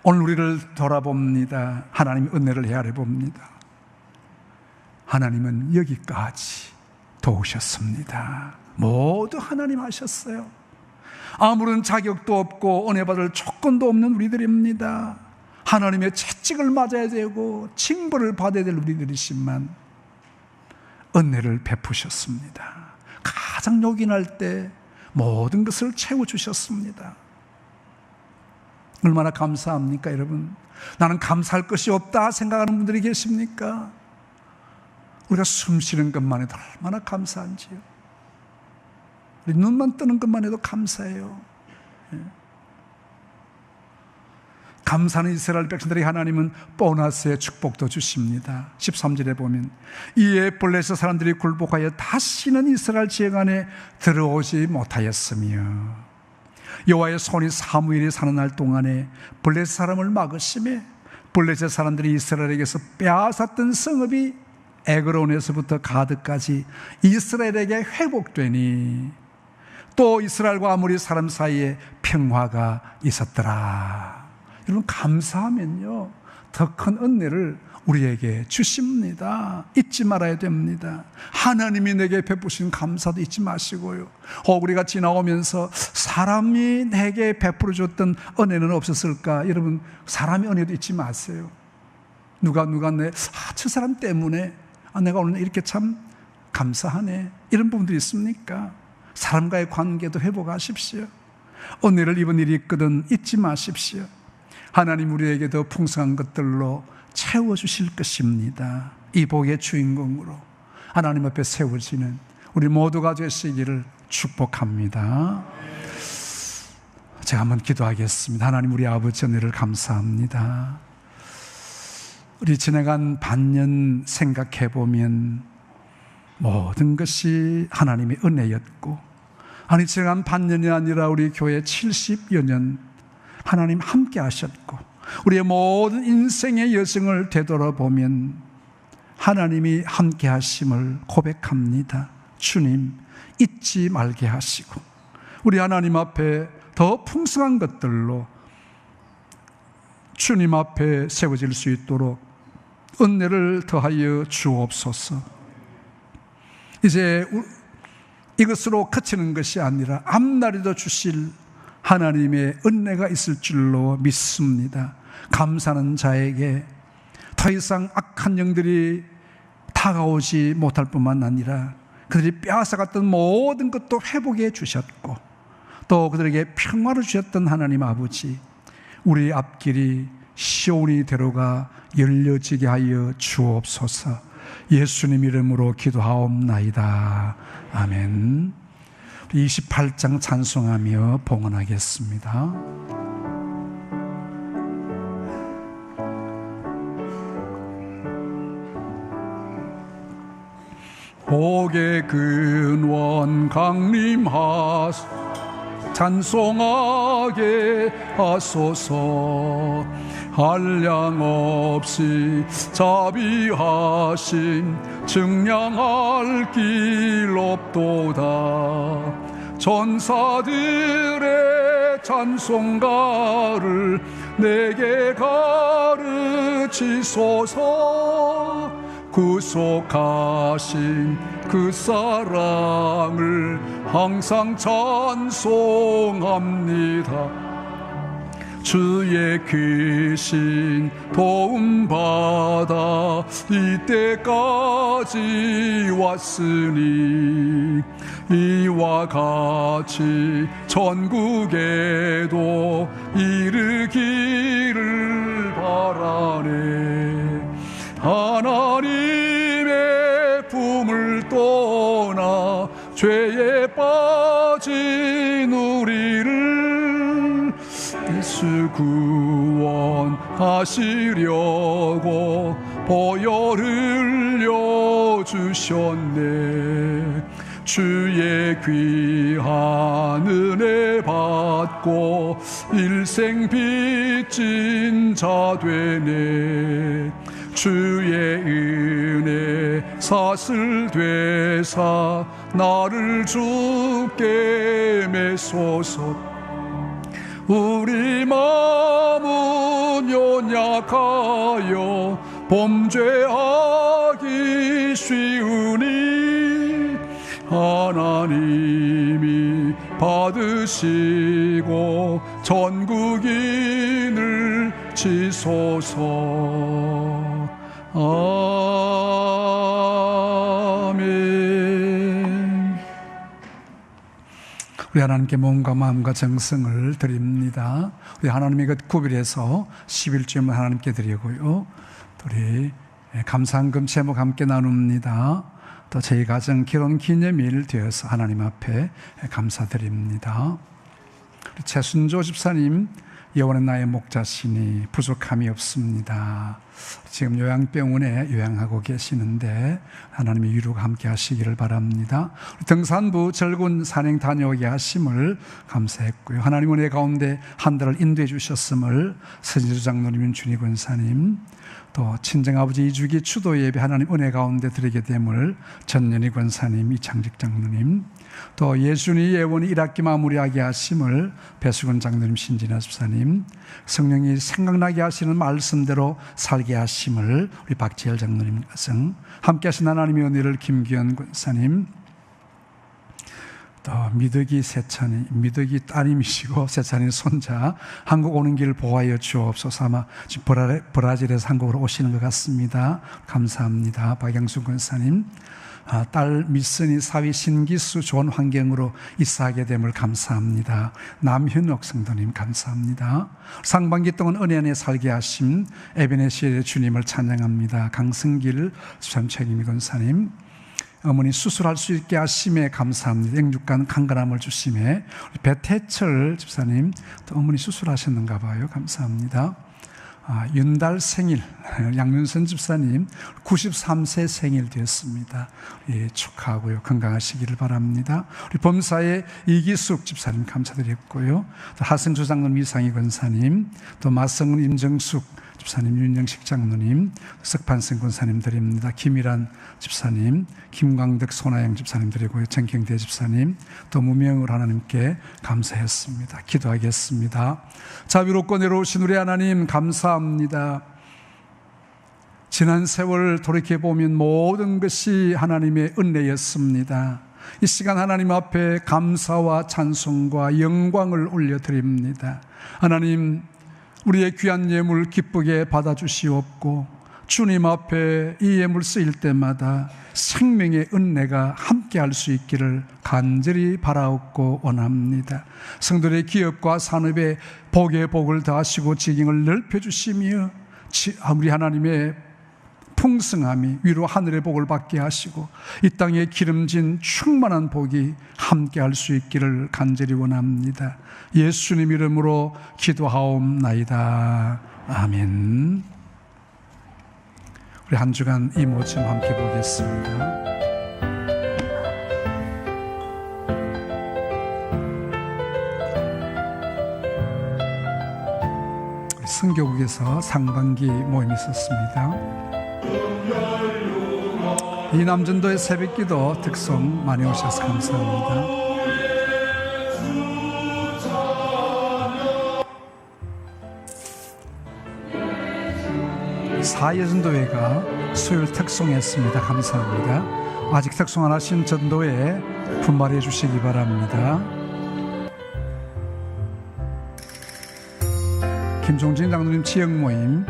오늘 우리를 돌아봅니다. 하나님의 은혜를 헤아려 봅니다. 하나님은 여기까지 도우셨습니다. 모두 하나님 하셨어요. 아무런 자격도 없고 은혜 받을 조건도 없는 우리들입니다. 하나님의 채찍을 맞아야 되고 징벌을 받아야 될 우리들이지만 은혜를 베푸셨습니다. 가장 요긴할 때 모든 것을 채워주셨습니다. 얼마나 감사합니까, 여러분? 나는 감사할 것이 없다 생각하는 분들이 계십니까? 우리가 숨 쉬는 것만 해도 얼마나 감사한지요. 우리 눈만 뜨는 것만 해도 감사해요. 감사는 이스라엘 백성들이 하나님은 보너스의 축복도 주십니다. 13절에 보면 이에 블레셋 사람들이 굴복하여 다시는 이스라엘 지역 안에 들어오지 못하였으며 여호와의 손이 사무엘이 사는 날 동안에 블레셋 사람을 막으심에 블레셋 사람들이 이스라엘에게서 빼앗았던 성읍이 에그론에서부터 가드까지 이스라엘에게 회복되니 또 이스라엘과 아모리 사람 사이에 평화가 있었더라. 여러분, 감사하면요 더 큰 은혜를 우리에게 주십니다. 잊지 말아야 됩니다. 하나님이 내게 베푸신 감사도 잊지 마시고요, 우리가 지나오면서 사람이 내게 베풀어 줬던 은혜는 없었을까? 여러분, 사람의 은혜도 잊지 마세요. 누가 저 사람 때문에 내가 오늘 이렇게 참 감사하네, 이런 부분들이 있습니까? 사람과의 관계도 회복하십시오. 은혜를 입은 일이 있거든 잊지 마십시오. 하나님 우리에게 더 풍성한 것들로 채워주실 것입니다. 이 복의 주인공으로 하나님 앞에 세워지는 우리 모두가 되시기를 축복합니다. 제가 한번 기도하겠습니다. 하나님, 우리 아버지 은혜를 감사합니다. 우리 지나간 반년 생각해보면 모든 것이 하나님의 은혜였고, 아니 지나간 반년이 아니라 우리 교회 70여 년 하나님 함께 하셨고, 우리의 모든 인생의 여정을 되돌아보면 하나님이 함께 하심을 고백합니다. 주님, 잊지 말게 하시고 우리 하나님 앞에 더 풍성한 것들로 주님 앞에 세워질 수 있도록 은혜를 더하여 주옵소서. 이제 이것으로 그치는 것이 아니라 앞날에도 주실 하나님의 은혜가 있을 줄로 믿습니다. 감사하는 자에게 더 이상 악한 영들이 다가오지 못할 뿐만 아니라 그들이 빼앗아갔던 모든 것도 회복해 주셨고, 또 그들에게 평화를 주셨던 하나님 아버지, 우리 앞길이 시온이 대로가 열려지게 하여 주옵소서. 예수님 이름으로 기도하옵나이다. 아멘. 28장 찬송하며 봉헌하겠습니다. 복의 근원 강림하소서, 찬송하게 하소서. 한량 없이 자비하심 증량할 길 없도다. 전사들의 찬송가를 내게 가르치소서. 구속하신 그 사랑을 항상 찬송합니다. 주의 크신 도움받아 이때까지 왔으니 이와 같이 전국에도 이르기를 바라네. 하나님의 품을 떠나 죄에 빠진 우리를 예수 구원하시려고 보혈을 흘려 주셨네. 주의 귀한 은혜 받고 일생 빚진 자 되네. 주의 은혜 사슬 되사 나를 주께 메소서. 우리 마음은 연약하여 범죄하기 쉬우니 하나님이 받으시고 전국인을 지소서. 아멘. 우리 하나님께 몸과 마음과 정성을 드립니다. 우리 하나님의 것 구별해서 11조를 하나님께 드리고요. 우리 감사한금 제목 함께 나눕니다. 또 저희 가정 결혼 기념일 되어서 하나님 앞에 감사드립니다. 우리 최순조 집사님, 여호와는 나의 목자시니 부족함이 없습니다. 지금 요양병원에 요양하고 계시는데 하나님의 위로가 함께 하시기를 바랍니다. 등산부 절군 산행 다녀오게 하심을 감사했고요. 하나님 은혜 가운데 한 달을 인도해 주셨음을 서진주 장로님, 준희 권사님, 또 친정아버지 이주기 추도 예배 하나님 은혜 가운데 드리게 됨을 전연희 권사님, 이창직 장로님, 또 예순이 예원이 1학기 마무리하게 하심을 배수근 장로님, 신진아 집사님, 성령이 생각나게 하시는 말씀대로 살게 하심을 우리 박지열 장로님 가정, 함께 하신 하나님의 은혜를 김기현 권사님, 또 미덕이 세찬이, 미덕이 따님이시고 세찬이 손자, 한국 오는 길 보호하여 주옵소서. 아마 지금 브라질에서 한국으로 오시는 것 같습니다. 감사합니다. 박영수 권사님, 딸 미선이 사위 신기수 좋은 환경으로 입사하게 됨을 감사합니다. 남현옥 성도님 감사합니다. 상반기 동안 은혜 안에 살게 하심 에베네셀의 주님을 찬양합니다. 강승길 수참 책임이 권사님, 어머니 수술할 수 있게 하심에 감사합니다. 영육간 강건함을 주심에 배태철 집사님, 또 어머니 수술하셨는가 봐요. 감사합니다. 윤달 생일, 양윤선 집사님 93세 생일 되었습니다. 예, 축하하고요. 건강하시기를 바랍니다. 우리 범사의 이기숙 집사님 감사드렸고요. 또 하승주 장로님, 이상희 권사님, 또 마성은 임정숙 집사님, 윤영식 장로님, 석판승 권사님 드립니다. 김일환 집사님, 김광덕 손아영 집사님 드리고요. 정경대 집사님, 또 무명을 하나님께 감사했습니다. 기도하겠습니다. 자비롭고 내려오신 우리 하나님 감사합니다. 지난 세월 돌이켜보면 모든 것이 하나님의 은혜였습니다. 이 시간 하나님 앞에 감사와 찬송과 영광을 올려드립니다. 하나님, 우리의 귀한 예물 기쁘게 받아주시옵고 주님 앞에 이 예물 쓰일 때마다 생명의 은혜가 함께할 수 있기를 간절히 바라옵고 원합니다. 성도들의 기업과 산업에 복의 복을 더하시고 지경을 넓혀주시며 우리 하나님의 풍성함이 위로 하늘의 복을 받게 하시고 이 땅에 기름진 충만한 복이 함께할 수 있기를 간절히 원합니다. 예수님 이름으로 기도하옵나이다. 아멘. 우리 한 주간 이 모습 함께 보겠습니다. 선교국에서 상반기 모임이 있었습니다. 이 남전도의 새벽기도 특송 많이 오셔서 감사합니다. 사예전도회가 수요일 특송했습니다. 감사합니다. 아직 특송 안 하신 전도회 분발해 주시기 바랍니다. 김종진 장로님 지역 모임,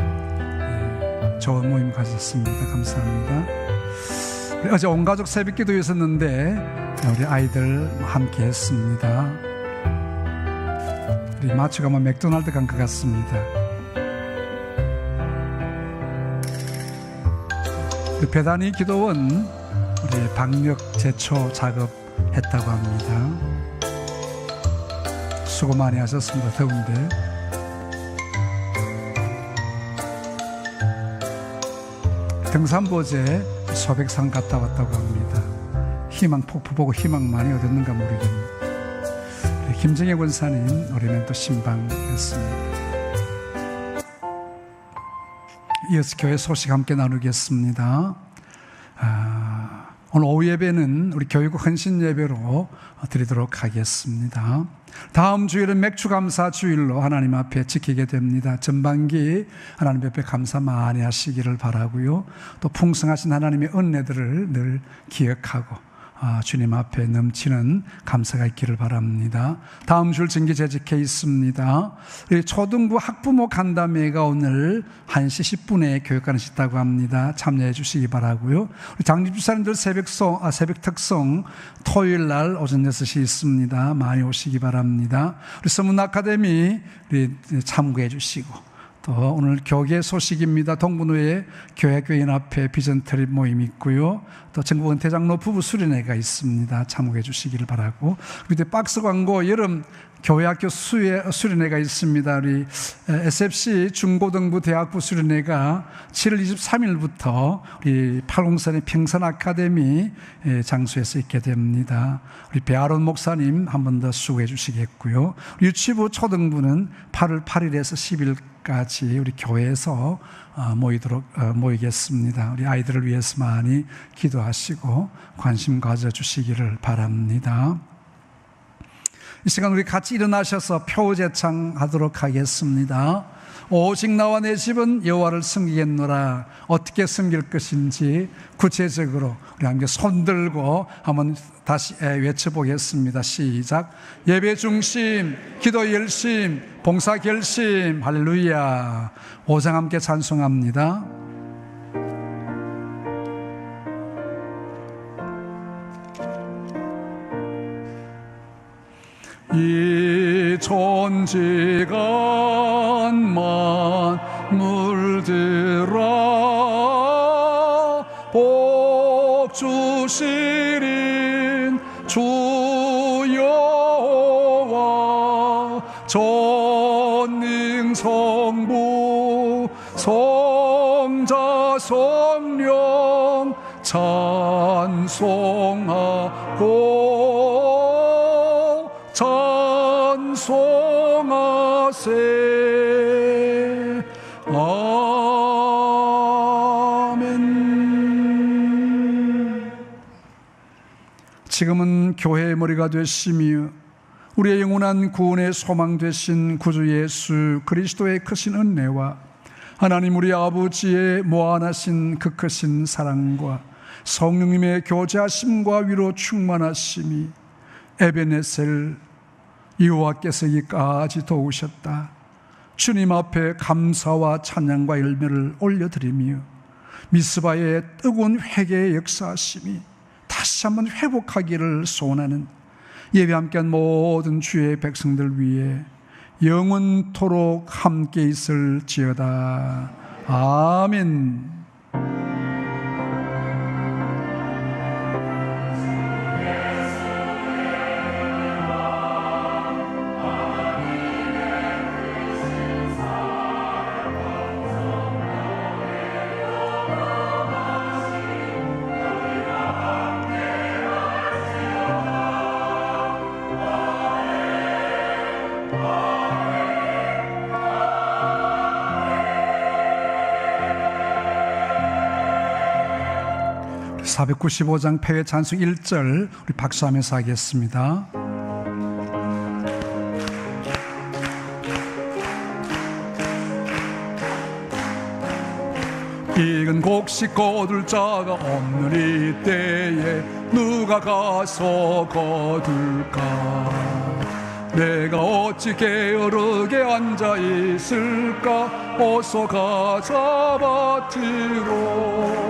좋은 모임 가졌습니다. 감사합니다. 어제 온 가족 새벽 기도 있었는데 우리 아이들 함께 했습니다. 우리 마치가 맥도날드 간 것 같습니다. 배단위 기도원 우리 방역 제초 작업했다고 합니다. 수고 많이 하셨습니다. 더운데. 등산보제 소백산 갔다 왔다고 합니다. 희망 폭포 보고 희망 많이 얻었는가 모르겠네요. 김정혜 권사님 올해는 또 신방했습니다. 이어서 교회 소식 함께 나누겠습니다. 오늘 오후 예배는 우리 교육국 헌신 예배로 드리도록 하겠습니다. 다음 주일은 맥주감사 주일로 하나님 앞에 지키게 됩니다. 전반기 하나님 앞에 감사 많이 하시기를 바라고요. 또 풍성하신 하나님의 은혜들을 늘 기억하고 주님 앞에 넘치는 감사가 있기를 바랍니다. 다음 줄 증기 재직해 있습니다. 초등부 학부모 간담회가 오늘 1시 10분에 교육관에 있다고 합니다. 참여해 주시기 바라고요. 우리 장립주사님들 새벽 특송 토요일 날 오전 6시 있습니다. 많이 오시기 바랍니다. 우리 서문 아카데미 참고해 주시고, 또 오늘 교계 소식입니다. 동부노예 교회교인 앞에 비전 트립 모임이 있고요. 또 전국 은퇴장로 부부 수련회가 있습니다. 참고해 주시기를 바라고, 밑에 박스 광고 여름 교회학교 수련회가 있습니다. 우리 SFC 중고등부 대학부 수련회가 7월 23일부터 우리 팔공산의 평산 아카데미 장소에서 있게 됩니다. 우리 배아론 목사님 한 번 더 수고해 주시겠고요. 유치부 초등부는 8월 8일에서 10일까지 우리 교회에서 모이겠습니다. 우리 아이들을 위해서 많이 기도하시고 관심 가져주시기를 바랍니다. 이 시간 우리 같이 일어나셔서 표제창하도록 하겠습니다. 오직 나와 내 집은 여호와를 섬기겠노라. 어떻게 섬길 것인지 구체적으로 우리 함께 손들고 한번 다시 외쳐보겠습니다. 시작. 예배 중심, 기도 열심, 봉사 결심. 할렐루야. 5장 함께 찬송합니다. 이 존재간 만물들아 복 주시린 주 여호와 전능 성부 성자 성령 찬송하고 찬송하세. 아멘. 지금은 교회의 머리가 되시며 우리의 영원한 구원의 소망 되신 구주 예수 그리스도의 크신 은혜와 하나님 우리 아버지의 무한하신 그 크신 사랑과 성령님의 교제하심과 위로 충만하심이 에베네셀 여호와께서 여기까지 도우셨다. 주님 앞에 감사와 찬양과 열매를 올려드리며 미스바의 뜨거운 회개의 역사하심이 다시 한번 회복하기를 소원하는 예배 함께한 모든 주의 백성들 위해 영원토록 함께 있을지어다. 아멘. 495장 폐회 찬송 1절 우리 박수하면서 하겠습니다. 익은 곡식 거둘 자가 없는 이때에 누가 가서 거둘까? 내가 어찌 게으르게 앉아 있을까? 어서 가자 밭으로.